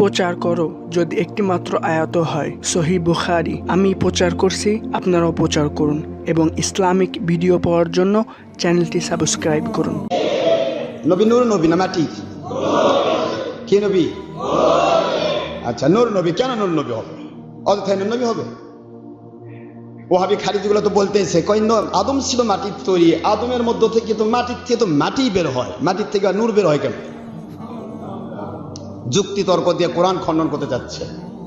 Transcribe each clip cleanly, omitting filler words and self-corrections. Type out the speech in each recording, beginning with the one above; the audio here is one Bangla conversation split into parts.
প্রচার করো যদি একটি মাত্র আয়াত হয়। সহিহ বুখারী। আমি প্রচার করছি, আপনারাও প্রচার করুন এবং ইসলামিক ভিডিও পাওয়ার জন্য চ্যানেলটি সাবস্ক্রাইব করুন। নবী নূর নবী না মাটি? কি নবী? আচ্ছা, নূর নবী। কেন নূর নবী হবে? অযথায় নূর নবী হবে? ওহাবী খারিজিগুলো তো বলতেছে, কই আদম ছিল মাটির তৈরি, আদমের মধ্য থেকে তো মাটির থেকে তো মাটি বের হয়, মাটির থেকে নূর বের হয় কেন? যুক্তি তর্ক দিয়ে কোরআন খণ্ডন করতে যাচ্ছে।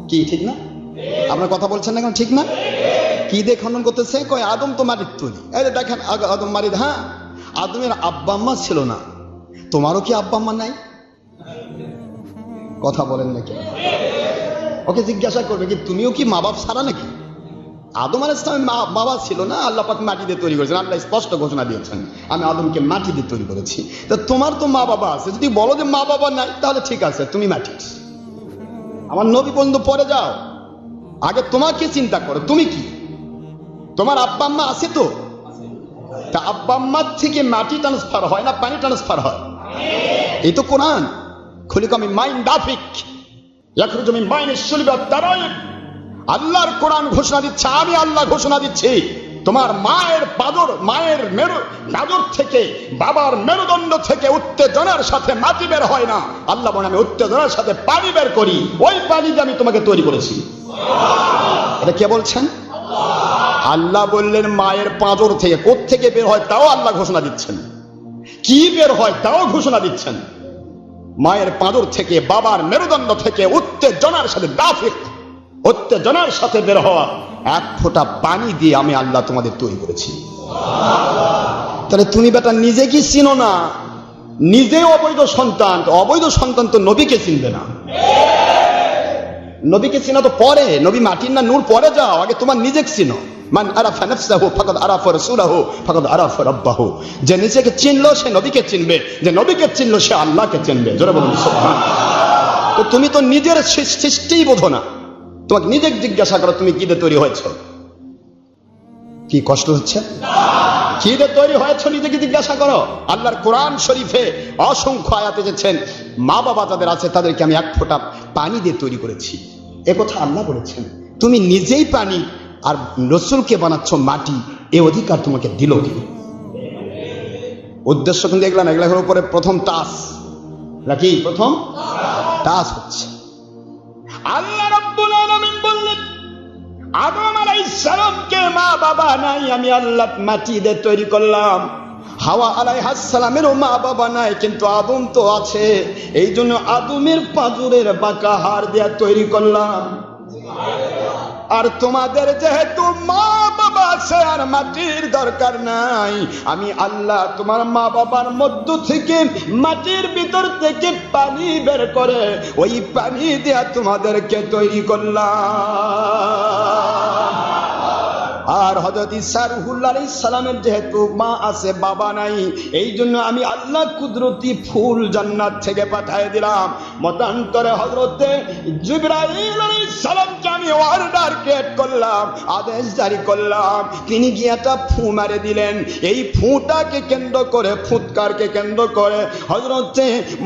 কি ঠিক না? আপনার কথা বলছেন না কেন? ঠিক না? কি দিয়ে খণ্ডন করতেছে? কই আদম তো মাটির তৈরি। এই যে দেখেন আদম মাটির। হ্যাঁ, আদমের আব্বা আম্মা ছিল না, তোমারও কি আব্বা আম্মা নাই? কথা বলেন নাকি? ওকে জিজ্ঞাসা করবে কি তুমিও কি মা বাপ ছাড়া নাকি? আদম আলাইহিস সালামের মা বাবা ছিল না, আল্লাহ পাক মাটি দিয়ে তৈরি করেছেন। আল্লাহ স্পষ্ট ঘোষণা দিয়েছেন, আমি আদমকে মাটি দিয়ে তৈরি করেছি। তো তোমার তো মা বাবা আছে, যদি বলো যে মা বাবা নাই তাহলে ঠিক আছে, তুমি মাটি। আমার নবী পর্যন্ত পরে যাও, আগে তোমাকে চিন্তা করো, তুমি কি? তোমার আব্বা আম্মা আছে তো? তা আব্বা আম্মার থেকে মাটি ট্রান্সফার হয় না পানি ট্রান্সফার হয়? এই তো কোরআন। খুলিকামি মাইন দাফিক ইয়াখরুজু মিন বাইনিস সুলবি ওয়াত তারাইব। আল্লাহর কোরআন ঘোষণা দিচ্ছে, আমি আল্লাহ ঘোষণা দিচ্ছি, তোমার মায়ের পাদর, মায়ের পাদর থেকে, বাবার মেরুদণ্ড থেকে উত্তেজনার সাথে মাটি বের হয় না। আল্লাহ বলেন আমি উত্তেজনার সাথে পানি বের করি, ওই পানি দিয়ে আমি তোমাকে তৈরি করেছি। এটা কে বলছেন? আল্লাহ বললেন মায়ের পাঁজর থেকে। কোত্থেকে বের হয় তাও আল্লাহ ঘোষণা দিচ্ছেন, কি বের হয় তাও ঘোষণা দিচ্ছেন। মায়ের পাঁজর থেকে, বাবার মেরুদণ্ড থেকে উত্তেজনার সাথে দাফিক, উত্তেজনার সাথে বের হওয়া এক ফোঁটা পানি দিয়ে আমি আল্লাহ তোমাদের তৈরি করেছি। তাহলে তুমি বেটা নিজে কি চিনো না? নিজে অবৈধ সন্তান, অবৈধ সন্তান তো নবীকে চিনবে না। নবীকে চিনা তো পরে, নবী মাটির না নূর পরে যাও, আগে তোমার নিজেকে চিনো। মান আরাফা নাফসাহু ফাকাদ আরাফা রাসূলাহু ফাকাদ আরাফা রাব্বাহু। যে নিজেকে চিনলো সে নবীকে চিনবে, যে নবীকে চিনলো সে আল্লাহকে চিনবে। জোরে বলুন সুবহানাল্লাহ। তো তুমি তো নিজের সৃষ্টিই বোঝো না, তোমাকে নিজেকে জিজ্ঞাসা করো তুমি কি দিয়ে তৈরি হয়েছ? কি কষ্ট হচ্ছে? কি দিয়ে তৈরি হয়েছ নিজেকে জিজ্ঞাসা করো। আল্লাহর কোরআন শরীফে অসংখ্য আয়াত এসেছেন, মা বাবা যাদের আছে তাদেরকে আমি এক ফোঁটা পানি দিয়ে তৈরি করেছি, একথা আল্লাহ বলেছেন। তুমি নিজেই পানি আর রসুলকে বানাচ্ছ মাটি, এ অধিকার তোমাকে দিল কি? উদ্দেশ্য কিন্তু এগুলা এগুলোর উপরে প্রথম টাস নাকি? প্রথম টাস হচ্ছে আল্লাহ রাব্বুল আলামিন বললেন আদম আলাইহিস সালামকে মা বাবা নাই, আমি আল্লাহ মাটি দিয়ে তৈরি করলাম। হাওয়া আলাইহিস সালামেরও মা বাবা নাই, কিন্তু আদম তো আছে, এই জন্য আদমের পাঁজরের বাঁকা হাড় দিয়ে তৈরি করলাম। আর তোমাদের যেহেতু মা বাবা আছে আর মাটির দরকার নাই, আমি আল্লাহ তোমার মা বাবার মধ্য থেকে, মাটির ভিতর থেকে পানি বের করে ওই পানি দিয়ে তোমাদেরকে তৈরি করলাম। আর হযরত ঈসা রূহুল্লাহ আলাইহিস সালামের যেহেতু মা আছে বাবা নাই, এই জন্য আমি আল্লাহ কুদরতি ফুল জান্নাত থেকে পাঠিয়ে দিলাম। মতান্তরে হযরত জিবরাইল আলাইহিস সালামকে আমি অর্ডার ক্রিয়েট করলাম, আদেশ জারি করলাম, তিনি গিয়ে একটা ফু মারে দিলেন। এই ফুটাকে কেন্দ্র করে, ফুৎকারকে কেন্দ্র করে হযরত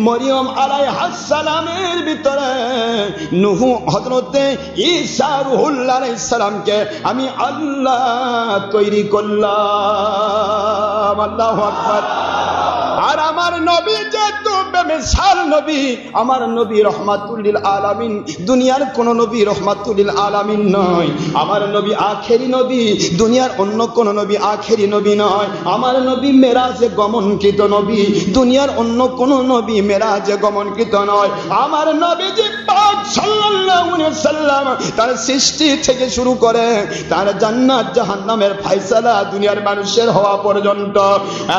মরিয়ম আলাইহিস সালামের ভিতরে নূহ, হযরত ঈসা রূহুল্লাহ আলাইহিস সালামকে আমি আল্লাহ তৈরি করলাম। আল্লাহু আকবার। আর আমার নবী যেহেতু বেমিসাল নবী, আমার নবী রহমাতুল লিল আলামিন, দুনিয়ার কোন নবী রহমাতুল লিল আলামিন নয়। আমার নবী আখেরি নবী, দুনিয়ার অন্য কোন নবী আখেরি নবী নয়। আমার নবী মেরাজে গমনকৃত নবী, দুনিয়ার অন্য কোন নবী মেরাজে গমনকৃত নয়। আমার নবীজি পাক সাল্লাল্লাহু আলাইহি ওয়াসাল্লাম তার সৃষ্টি থেকে শুরু করে তার জান্নাত জাহান্নামের ফয়সালা দুনিয়ার মানুষের হওয়া পর্যন্ত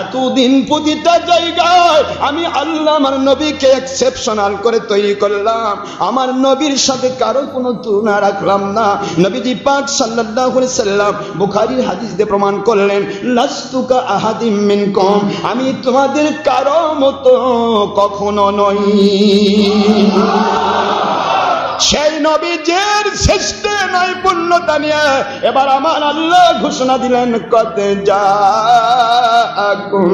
এতদিন প্রতিটা জায়গায় আমি আল্লাহ আমার নবীকে এক্সেপশনাল করে তৈরি করলাম। আমার নবীর সাথে কারো কোনো তুলনা রাখলাম না। নবীজি পাক সাল্লাল্লাহু আলাইহি সাল্লাম বুখারীর হাদিস দিয়ে প্রমাণ করলেন, লাস্তুকা আহাদিম মিনকুম, আমি তোমাদের কারো মতো কখনো নই। সেই নবীজির সৃষ্টি নৈপুণ্যতা নিয়ে এবার আমার আল্লাহ ঘোষণা দিলেন, কদ জাআকুম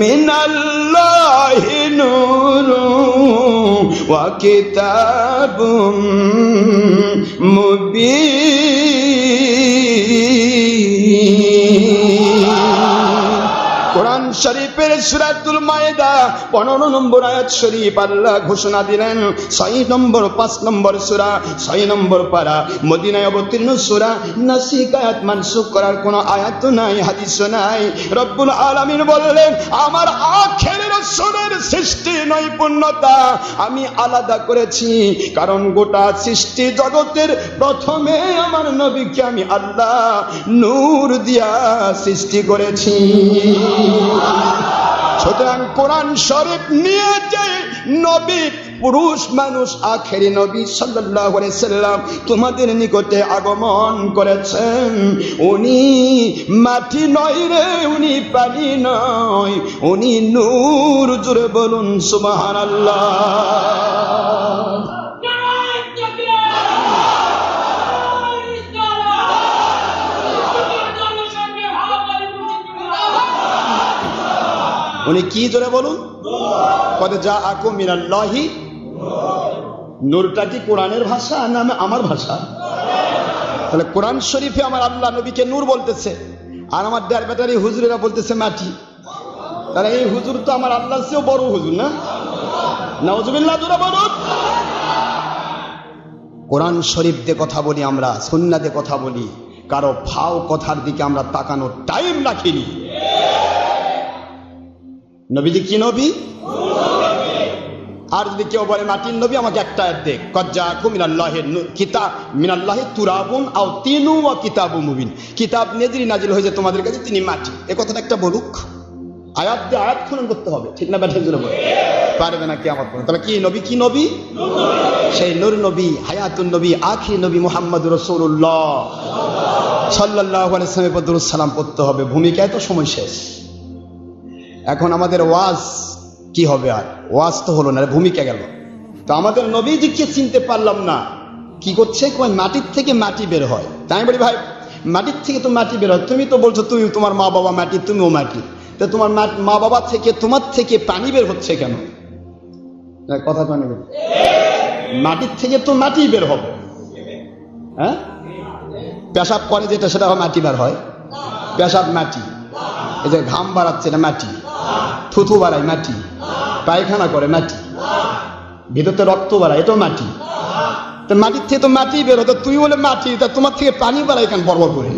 মিনাল মিনাল্লাহি নূরুন ওয়া কিতাবুম মুবিন। কোরআন শরীফের সূরাতুল মায়েদা 15 নম্বর আয়াত শরীফ আল্লাহ ঘোষণা দিলেন 6 নম্বর 5 নম্বর সূরা 6 নম্বর পারা মদিনায় অবতীর্ণ সূরা নাসিক আয়াত মানসুখ করার কোনো আয়াত নাই, হাদিস নাই। রব্বুল আলামিন বললেন আমার আখেরের রাসূলের সৃষ্টি নৈপুণ্যতা আমি আলাদা করেছি, কারণ গোটা সৃষ্টি জগতের প্রথমে আমার নবীকে আমি আল্লাহ নূর দিয়া সৃষ্টি করেছি। সুতরাং কোরআন শরীফ নিয়ে যে নবী পুরুষ মানুষ আখেরি নবী সাল্লাল্লাহু আলাইহি সাল্লাম তোমাদের নিকটে আগমন করেছেন, উনি মাটি নয় রে, উনি পানি নয়, উনি নূর। জোরে বলুন সুবহানাল্লাহ। উনি কি জোরে বলুন? কদ জাআকুম মিনাল্লাহি। নূরটা কি কোরআনের ভাষা না আমার ভাষা? তাহলে কোরআন শরীফে আমার আল্লাহ নবীকে নূর বলতেছে, আর আমার ডের ব্যাটারি হুজুরেরা বলতেছে মাটি। তাহলে এই হুজুর তো আমার আল্লাহর চেয়েও বড় হুজুর, না? নাউজুবিল্লাহ জোরে বলুন। কোরআন শরীফ দিয়ে কথা বলি আমরা, সুন্নাহ দিয়ে কথা বলি, কারো ফাও কথার দিকে আমরা তাকানোর টাইম রাখিনি। নবীজি কি নবী? আর যদি কেউ বলে মাটির নবী, আমাকে একটা আয়াত দেখ, কদ জাআকুম মিনাল্লাহি কিতাব মিনাল্লাহি তুরাবুন আও তিনু ওয়া কিতাবুম মুবিন। কিতাব নাজিল হয়েছে তোমাদের কাছে, তিনি মাটি। এই কথাটা একটা বলুক। আয়াত দিয়ে আয়াত খনন করতে হবে, ঠিক না? ব্যাঠে জোরে বলে পারবে না কিয়ামত পর্যন্ত। তাহলে কি নবী? কি নবী? সেই নূর নবী, হায়াতুন নবী, আখির নবী মুহাম্মদুর রাসূলুল্লাহ সাল্লাল্লাহু আলাইহি ওয়াসাল্লামের দরুদ সালাম পড়তে হবে। ভূমিকায় তো সময় শেষ। এখন আমাদের ওয়াজ কি হবে? আর ওয়াজ তো হলো না, ভূমিকা গেল। তো আমাদের নবীজিকে চিনতে পারলাম না। কি করছে? মাটির থেকে মাটি বের হয়। তাই বলি ভাই, মাটির থেকে তো মাটি বের হয়। তুমি তো বলছো তুমি তোমার মা বাবা মাটি, তুমিও মাটি। তো তোমার মা বাবা থেকে তোমার থেকে পানি বের হচ্ছে কেন? কথা পানি বের, মাটির থেকে তো মাটি বের হবে। হ্যাঁ, পেশাব করে যেটা সেটা মাটি বের হয়। পেশাব মাটি, এই যে ঘাম বাড়াচ্ছে এটা মাটি, থুথু বাড়ায় মাটি, পায়খানা করে মাটি, ভিতরতে রক্ত বাড়ায় এটাও মাটি। তো মাটির থেকে তো মাটি বের হতো, তুই বলে মাটি, তা তোমার থেকে পানি বাড়ায় কেন বরবর করে?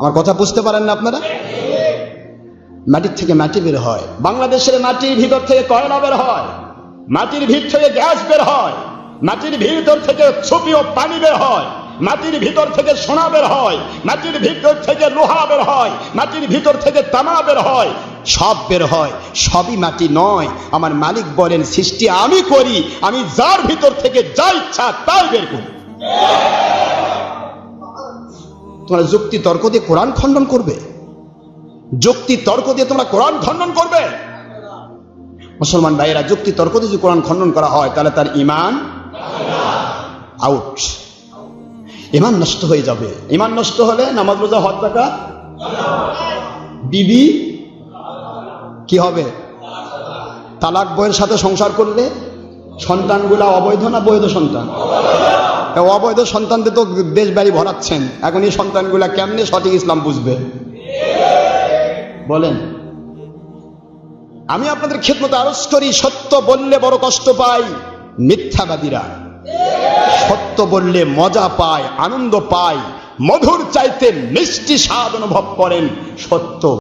আমার কথা বুঝতে পারেন না আপনারা? মাটির থেকে মাটি বের হয়। বাংলাদেশের মাটির ভিতর থেকে কয়লা বের হয়, মাটির ভিতর থেকে গ্যাস বের হয়, মাটির ভিতর থেকে সুপি ও পানি বের হয়, মাটির ভিতর থেকে সোনা বের হয়, মাটির ভিতর থেকে লোহা বের হয়, মাটির ভিতর থেকে তামা বের হয়, সব বের হয়। সবই মাটি নয়। আমার মালিক বলেন সৃষ্টি আমি করি, আমি যার ভিতর থেকে যা ইচ্ছা তাই বের করি। তোমরা যুক্তি তর্ক দিয়ে কোরআন খণ্ডন করবে? যুক্তি তর্ক দিয়ে তোমরা কোরআন খণ্ডন করবে? মুসলমান ভাইয়েরা, যুক্তি তর্ক দিয়ে যদি কোরআন খণ্ডন করা হয় তাহলে তার ঈমান আউট, ঈমান নষ্ট হয়ে যাবে। ঈমান নষ্ট হলে নামাজ রোজা হজ যাকাত বিবি কি হবে? তালাক বইয়ের সাথে সংসার করলে সন্তানগুলা অবৈধ না বৈধ সন্তান? অবৈধ সন্তানদের তো দেশ বাড়ি ভরাচ্ছেন। এখন এই সন্তানগুলা কেমনে সঠিক ইসলাম বুঝবে বলেন? আমি আপনাদের খেদমতে আরজ করি, সত্য বললে বড় কষ্ট পাই মিথ্যাবাদীরা, সত্য বললে মজা পায়, আনন্দ পায়, মধুর চাইতে মিষ্টি স্বাদ অনুভব করেন সত্য।